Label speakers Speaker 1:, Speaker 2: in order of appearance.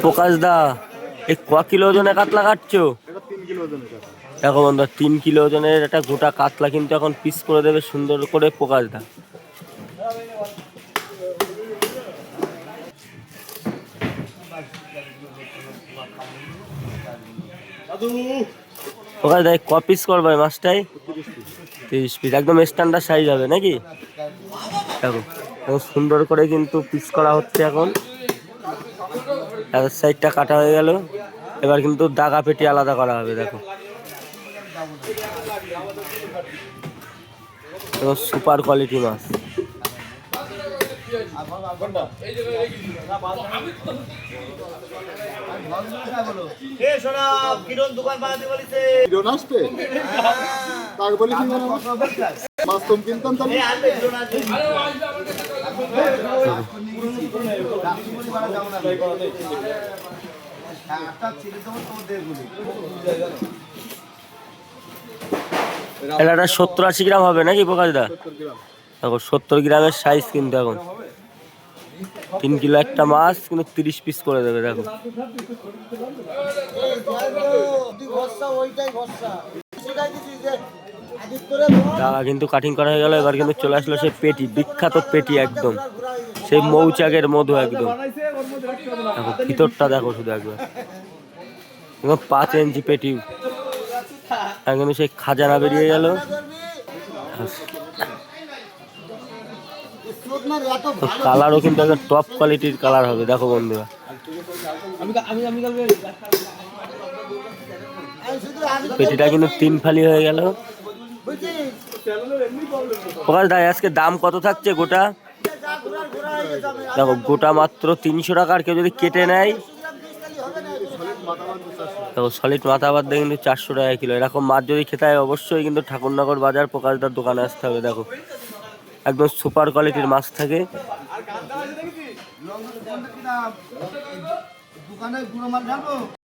Speaker 1: প্রকাশ দা, এই ক কিলো ওজনে কাতলা কাটছো?
Speaker 2: এটা 3 কিলো ওজনের কাতলা।
Speaker 1: দেখো বন্ধু, 3 কিলো ওজনের একটা গোটা কাতলা কিন্তু এখন পিস করে দেবে সুন্দর করে প্রকাশ দা। প্রকাশ দা, ক পিস করবে মাছটাই? 30 পিস, একদম স্ট্যান্ডার্ড সাইজ হবে নাকি? দেখো এখন সুন্দর করে কিন্তু পিস করা হচ্ছে। এখন সাইডটা কাটা হয়ে গেল, এবার কিন্তু দাগা পেটি আলাদা করা হবে। দেখো সুপার কোয়ালিটি মাছ।
Speaker 2: মাছ কম কিনতাম তাহলে।
Speaker 1: এটা 70-80 গ্রাম হবে নাকি প্রকাশ দা? দেখো 70 গ্রামের সাইজ কিন্তু এখন 3 কিলো একটা মাছ কিন্তু 30 পিস করে দেবে। দেখো দাগা কিন্তু কাটিং করা হয়ে গেল। এবার কিন্তু চলে আসলো সেই পেটি, বিখ্যাত পেটি, একদম সেই মৌচাকের মধু একদম। দেখো ভিতরটা দেখো শুধু একবার, 5 ইঞ্চি পেটি, কিন্তু সেই খাজানা বেরিয়ে গেল। কালারও কিন্তু একদম টপ কোয়ালিটির কালার হবে। দেখো বন্ধুরা, পেটিটা কিন্তু 3 ফালি হয়ে গেল। প্রকাশ দা, আজকে দাম কত থাকছে গোটা? দেখো গোটা মাত্র 300 টাকা, আর কেউ যদি কেটে নেয় দেখো সলিড মাথা বাদ দিয়ে কিন্তু 400 টাকা কিলো। এরকম মাছ যদি খেতে হয় অবশ্যই কিন্তু ঠাকুরনগর বাজার প্রকাশদার দোকানে আসতে হবে। দেখো একদম সুপার কোয়ালিটির মাছ থাকে।